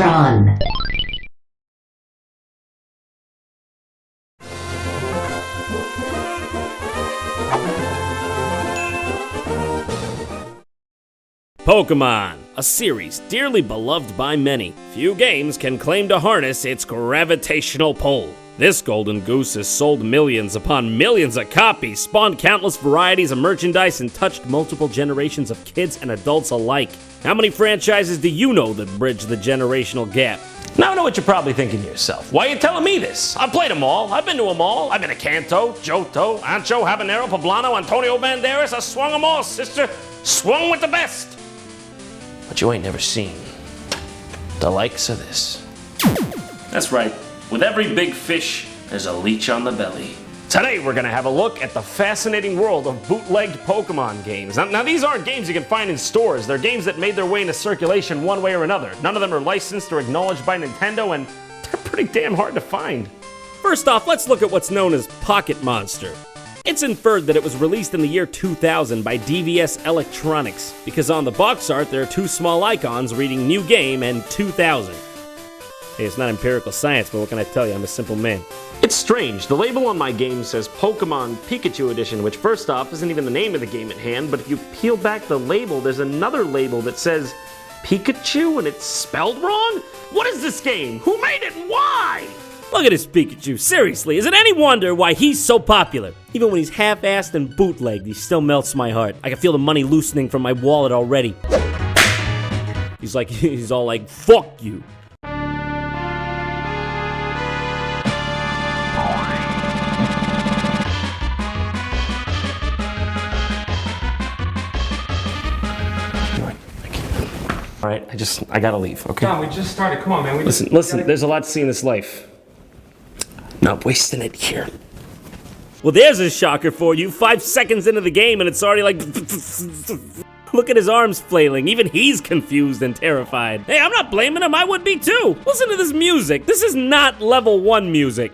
JonTron. Pokémon, a series dearly beloved by many. Few games can claim to harness its gravitational pull. This golden goose has sold millions upon millions of copies, spawned countless varieties of merchandise, and touched multiple generations of kids and adults alike. How many franchises do you know that bridge the generational gap? Now I know what you're probably thinking to yourself. Why are you telling me this? I've played them all. I've been to them all. I've been to Kanto, Johto, Ancho, Habanero, Poblano, Antonio Banderas. I swung them all, sister. Swung with the best. But you ain't never seen the likes of this. That's right. With every big fish, there's a leech on the belly. Today we're gonna have a look at the fascinating world of bootlegged Pokemon games. Now these aren't games you can find in stores. They're games that made their way into circulation one way or another. None of them are licensed or acknowledged by Nintendo, and they're pretty damn hard to find. First off, let's look at what's known as Pocket Monster. It's inferred that it was released in the year 2000 by DVS Electronics, because on the box art there are two small icons reading New Game and 2000. Hey, it's not empirical science, but what can I tell you? I'm a simple man. It's strange. The label on my game says Pokemon Pikachu Edition, which first off isn't even the name of the game at hand, but if you peel back the label, there's another label that says Pikachu and it's spelled wrong? What is this game? Who made it and why? Look at this Pikachu, seriously, is it any wonder why he's so popular? Even when he's half-assed and bootlegged, he still melts my heart. I can feel the money loosening from my wallet already. He's all like, fuck you. All right, I gotta leave, okay? John, we just started, come on, man. Listen, there's a lot to see in this life. Not wasting it here. Well, there's a shocker for you. 5 seconds into the game and it's already like... Look at his arms flailing. Even he's confused and terrified. Hey, I'm not blaming him. I would be too. Listen to this music. This is not level 1 music.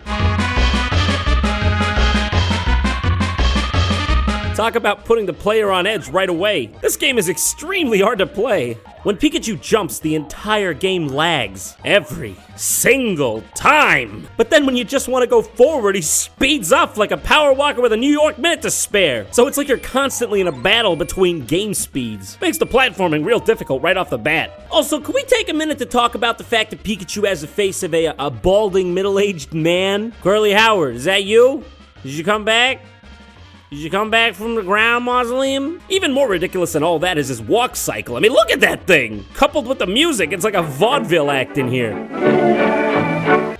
Talk about putting the player on edge right away. This game is extremely hard to play. When Pikachu jumps, the entire game lags. Every single time. But then when you just want to go forward, he speeds up like a power walker with a New York minute to spare. So it's like you're constantly in a battle between game speeds. Makes the platforming real difficult right off the bat. Also, can we take a minute to talk about the fact that Pikachu has the face of a balding middle-aged man? Curly Howard, is that you? Did you come back? Did you come back from the ground mausoleum? Even more ridiculous than all that is his walk cycle. I mean, look at that thing! Coupled with the music, it's like a vaudeville act in here.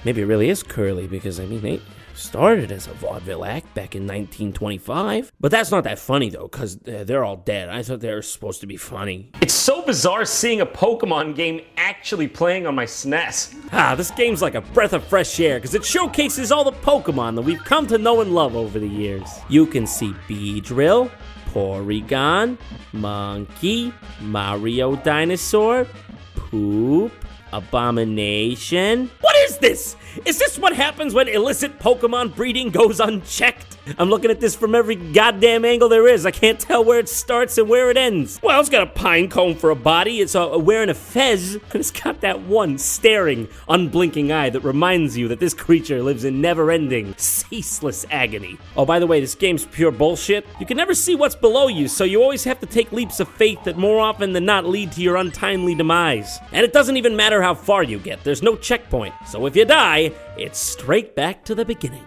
Maybe it really is curly because, I mean, they started as a vaudeville act back in 1925. But that's not that funny, though, because they're all dead. I thought they were supposed to be funny. It's so bizarre seeing a Pokemon game actually playing on my SNES. This game's like a breath of fresh air because it showcases all the Pokemon that we've come to know and love over the years. You can see Beedrill, Porygon, Monkey, Mario Dinosaur, Poop, Abomination. What is this? Is this what happens when illicit Pokemon breeding goes unchecked? I'm looking at this from every goddamn angle there is. I can't tell where it starts and where it ends. Well, it's got a pine cone for a body. It's wearing a fez. And it's got that one staring, unblinking eye that reminds you that this creature lives in never-ending, ceaseless agony. Oh, by the way, this game's pure bullshit. You can never see what's below you, so you always have to take leaps of faith that more often than not lead to your untimely demise. And it doesn't even matter how far you get. There's no checkpoint. So if you die, it's straight back to the beginning.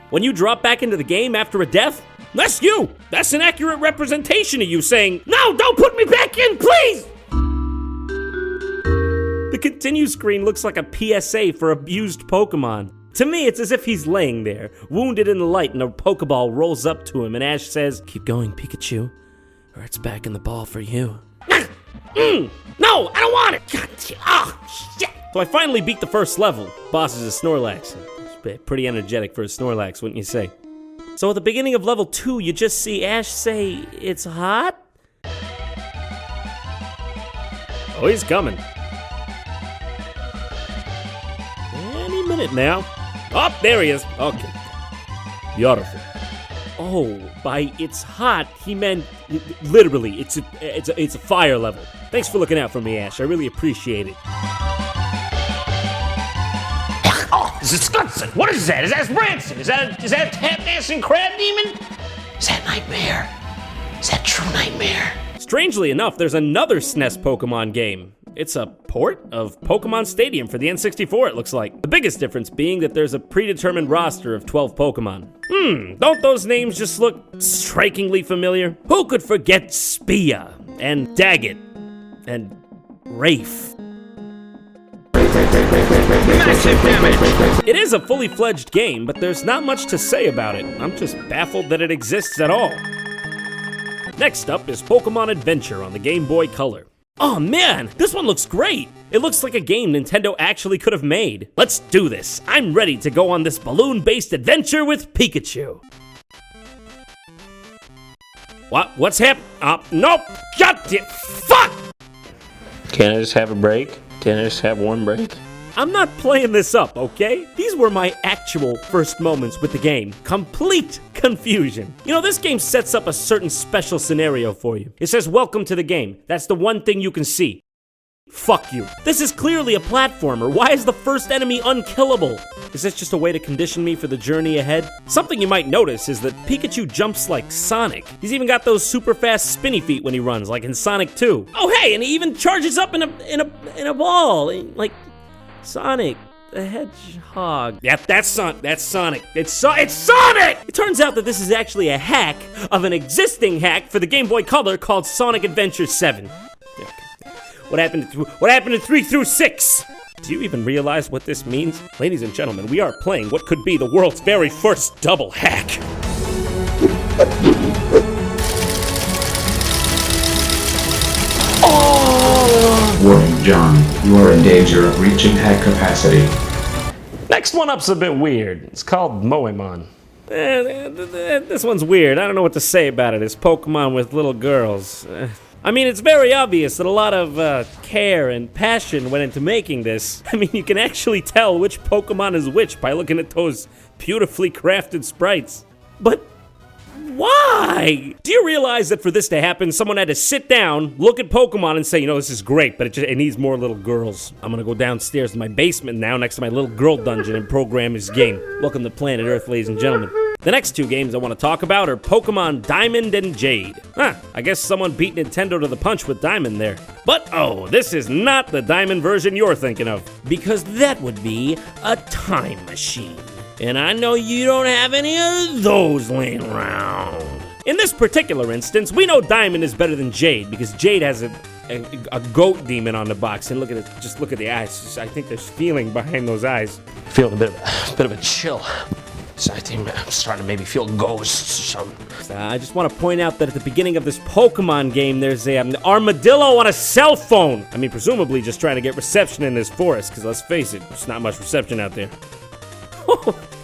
When you drop back into the game after a death, that's you! That's an accurate representation of you saying, "No, don't put me back in, please!" The continue screen looks like a PSA for abused Pokemon. To me, it's as if he's laying there, wounded in the light, and a Pokeball rolls up to him and Ash says, "Keep going, Pikachu, or it's back in the ball for you." No, I don't want it! God, shit! So I finally beat the first level. Boss is a Snorlax. It's pretty energetic for a Snorlax, wouldn't you say? So at the beginning of level 2, you just see Ash say, "It's hot?" Oh, he's coming. Any minute now. Oh, there he is. Okay. Beautiful. Oh, by "it's hot," he meant literally. It's a fire level. Thanks for looking out for me, Ash. I really appreciate it. It's disgusting. What is that? Is that Branson? Is that tap dancing crab demon? Is that Nightmare? Is that true Nightmare? Strangely enough, there's another SNES Pokemon game. It's a port of Pokemon Stadium for the N64, it looks like. The biggest difference being that there's a predetermined roster of 12 Pokemon. Don't those names just look strikingly familiar? Who could forget Spia, and Daggett, and Rafe? Massive damage! It is a fully fledged game, but there's not much to say about it. I'm just baffled that it exists at all. Next up is Pokemon Adventure on the Game Boy Color. Oh man, this one looks great! It looks like a game Nintendo actually could have made. Let's do this. I'm ready to go on this balloon-based adventure with Pikachu. What's happening? Nope! Shut it! Fuck! Can't I just have a break? Can't I just have one break? I'm not playing this up, okay? These were my actual first moments with the game. Complete confusion. You know, this game sets up a certain special scenario for you. It says, welcome to the game. That's the one thing you can see. Fuck you. This is clearly a platformer. Why is the first enemy unkillable? Is this just a way to condition me for the journey ahead? Something you might notice is that Pikachu jumps like Sonic. He's even got those super fast spinny feet when he runs, like in Sonic 2. Oh hey, and he even charges up in a ball, like Sonic the Hedgehog. Yep, that's Sonic. It's Sonic! It turns out that this is actually a hack of an existing hack for the Game Boy Color called Sonic Adventure 7. What happened to 3 through 6? Do you even realize what this means? Ladies and gentlemen, we are playing what could be the world's very first double hack. Warning, John. You are in danger of reaching hack capacity. Next one up's a bit weird. It's called Moemon. This one's weird. I don't know what to say about it. It's Pokemon with little girls. I mean, it's very obvious that a lot of care and passion went into making this. I mean, you can actually tell which Pokemon is which by looking at those beautifully crafted sprites. But why? Do you realize that for this to happen, someone had to sit down, look at Pokemon and say, you know, this is great, but it needs more little girls. I'm gonna go downstairs to my basement now next to my little girl dungeon and program this game. Welcome to Planet Earth, ladies and gentlemen. The next two games I want to talk about are Pokemon Diamond and Jade. I guess someone beat Nintendo to the punch with Diamond there. But oh, this is not the Diamond version you're thinking of, because that would be a time machine. And I know you don't have any of those laying around. In this particular instance, we know Diamond is better than Jade, because Jade has a goat demon on the box, and look at it, just look at the eyes. I think there's feeling behind those eyes. Feeling a bit of a chill. So I think I'm starting to maybe feel ghosts or something. I just want to point out that at the beginning of this Pokemon game, there's an armadillo on a cell phone. I mean, presumably just trying to get reception in this forest, because let's face it, there's not much reception out there.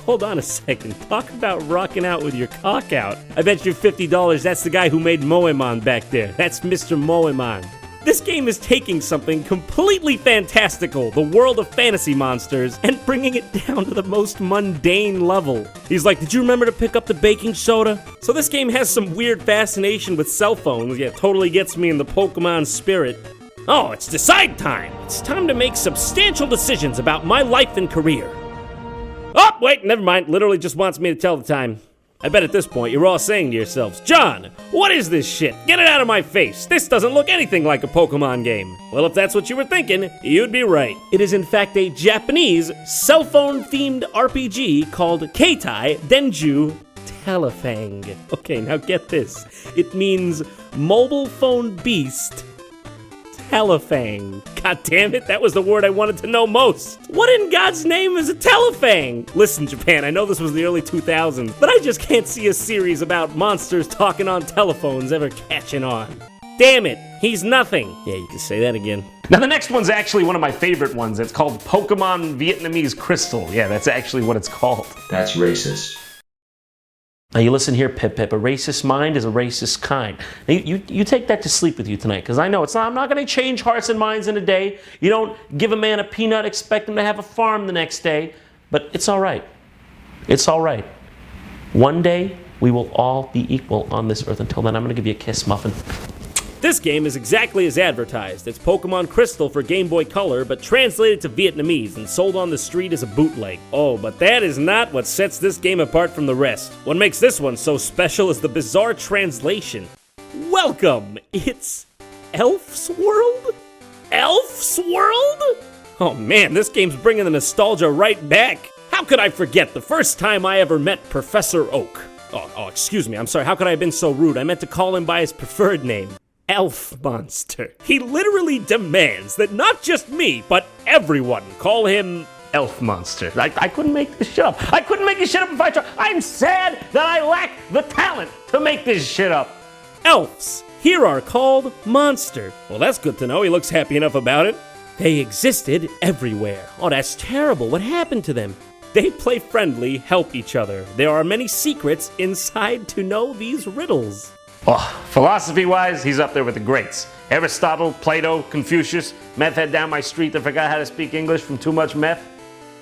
Hold on a second. Talk about rocking out with your cock out. I bet you $50 that's the guy who made Moemon back there. That's Mr. Moemon. This game is taking something completely fantastical, the world of fantasy monsters, and bringing it down to the most mundane level. He's like, did you remember to pick up the baking soda? So this game has some weird fascination with cell phones, yet totally gets me in the Pokemon spirit. Oh, it's decide time. It's time to make substantial decisions about my life and career. Oh, wait, never mind. Literally just wants me to tell the time. I bet at this point you're all saying to yourselves, John, what is this shit? Get it out of my face. This doesn't look anything like a Pokemon game. Well, if that's what you were thinking, you'd be right. It is in fact a Japanese cell phone themed RPG called Keitai Denju Telefang. Okay, now get this. It means mobile phone beast Telefang. God damn it, that was the word I wanted to know most. What in God's name is a Telefang? Listen, Japan, I know this was the early 2000s, but I just can't see a series about monsters talking on telephones ever catching on. Damn it, he's nothing. Yeah, you can say that again. Now the next one's actually one of my favorite ones. It's called Pokemon Vietnamese Crystal. Yeah, that's actually what it's called. That's racist. Now you listen here, Pip Pip, a racist mind is a racist kind. Now you take that to sleep with you tonight, because I know I'm not going to change hearts and minds in a day. You don't give a man a peanut, expect him to have a farm the next day. But it's all right. It's all right. One day, we will all be equal on this earth. Until then, I'm going to give you a kiss, Muffin. This game is exactly as advertised. It's Pokemon Crystal for Game Boy Color, but translated to Vietnamese and sold on the street as a bootleg. Oh, but that is not what sets this game apart from the rest. What makes this one so special is the bizarre translation. Welcome! It's Elf's World? Elf's World? Oh man, this game's bringing the nostalgia right back. How could I forget the first time I ever met Professor Oak? Oh, excuse me, I'm sorry, how could I have been so rude? I meant to call him by his preferred name. Elf Monster. He literally demands that not just me, but everyone call him Elf Monster. I couldn't make this shit up. I couldn't make this shit up if I tried. I'm sad that I lack the talent to make this shit up. elves. Here are called Monster. Well, that's good to know. He looks happy enough about it. They existed everywhere. Oh, that's terrible. What happened to them? They play friendly, help each other. There are many secrets inside to know these riddles. Oh, philosophy-wise, he's up there with the greats. Aristotle, Plato, Confucius, meth head down my street that forgot how to speak English from too much meth.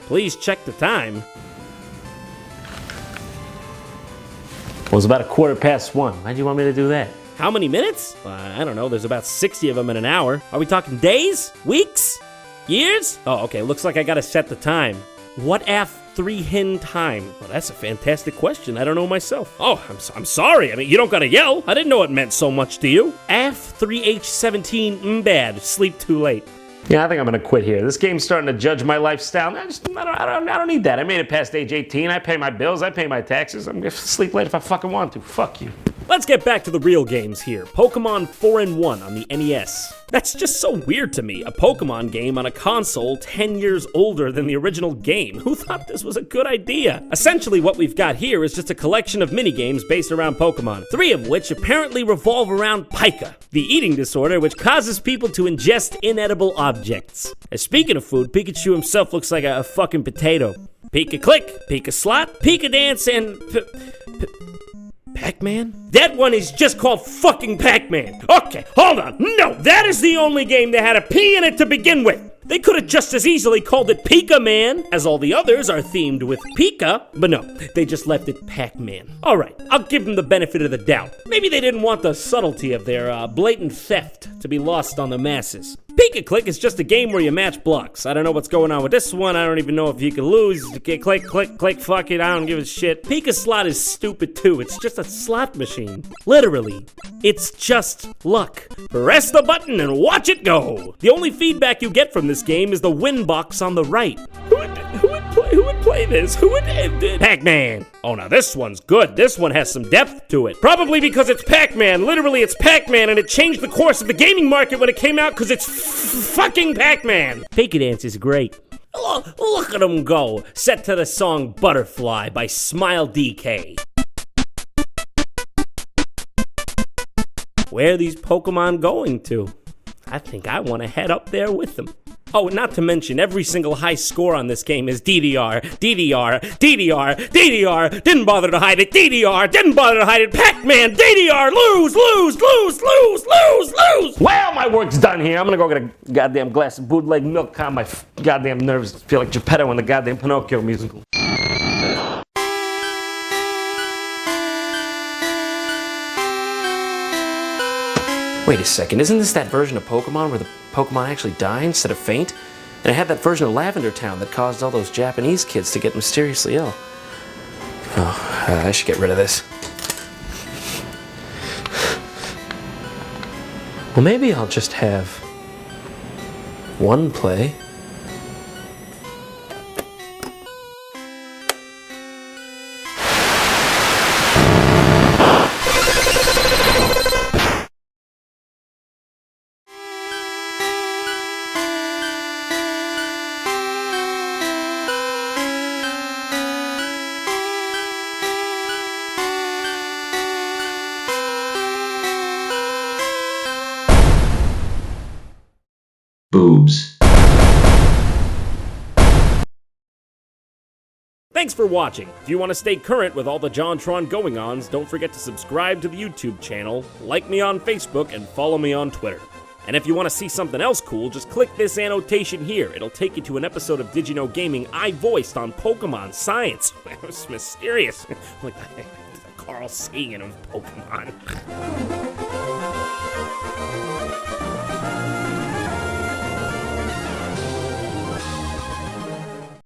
Please check the time. Well, it was about 1:15. Why'd you want me to do that? How many minutes? I don't know, there's about 60 of them in an hour. Are we talking days? Weeks? Years? Oh, okay, looks like I gotta set the time. What af 3 hin time? Well, that's a fantastic question. I don't know myself. Oh, I'm sorry. I mean, you don't gotta yell. I didn't know it meant so much to you. af 3h17 bad. Sleep too late. Yeah, I think I'm gonna quit here. This game's starting to judge my lifestyle. I don't need that. I made it past age 18. I pay my bills. I pay my taxes. I'm gonna sleep late if I fucking want to. Fuck you. Let's get back to the real games here. Pokemon 4-in-1 on the NES. That's just so weird to me. A Pokemon game on a console 10 years older than the original game. Who thought this was a good idea? Essentially, what we've got here is just a collection of minigames based around Pokemon, 3 of which apparently revolve around pica, the eating disorder which causes people to ingest inedible objects. And speaking of food, Pikachu himself looks like a fucking potato. Pika-click, Pika-slot, Pika-dance, and Pac-Man? That one is just called fucking Pac-Man. Okay, hold on. No, that is the only game that had a P in it to begin with. They could have just as easily called it Pika-Man, as all the others are themed with Pika, but no, they just left it Pac-Man. Alright, I'll give them the benefit of the doubt. Maybe they didn't want the subtlety of their blatant theft to be lost on the masses. Pika-click is just a game where you match blocks. I don't know what's going on with this one. I don't even know if you can lose. Click, click, click, fuck it, I don't give a shit. Pika-slot is stupid too. It's just a slot machine. Literally. It's just luck. Press the button and watch it go. The only feedback you get from this game is the win box on the right. Who would play this? Who would Pac-Man. Oh, now this one's good. This one has some depth to it. Probably because it's Pac-Man. Literally, it's Pac-Man, and it changed the course of the gaming market when it came out because it's fucking Pac-Man. Pika-dance is great. Look at him go. Set to the song Butterfly by Smile DK. Where are these Pokemon going to? I think I want to head up there with them. Oh, not to mention, every single high score on this game is DDR, DDR, DDR, DDR, didn't bother to hide it, DDR, didn't bother to hide it, Pac-Man, DDR, lose, lose, lose, lose, lose, lose! Well, my work's done here. I'm gonna go get a goddamn glass of bootleg milk, calm my goddamn nerves, feel like Geppetto in the goddamn Pinocchio musical. Wait a second, isn't this that version of Pokemon where the Pokemon actually die instead of faint? And it had that version of Lavender Town that caused all those Japanese kids to get mysteriously ill. Oh, I should get rid of this. Well, maybe I'll just have one play. Boobs. Thanks for watching. If you want to stay current with all the JonTron going-ons, don't forget to subscribe to the YouTube channel, like me on Facebook, and follow me on Twitter. And if you want to see something else cool, just click this annotation here. It'll take you to an episode of Did You Know Gaming I voiced on Pokemon Science. It was mysterious. Like the Carl Sagan of Pokemon.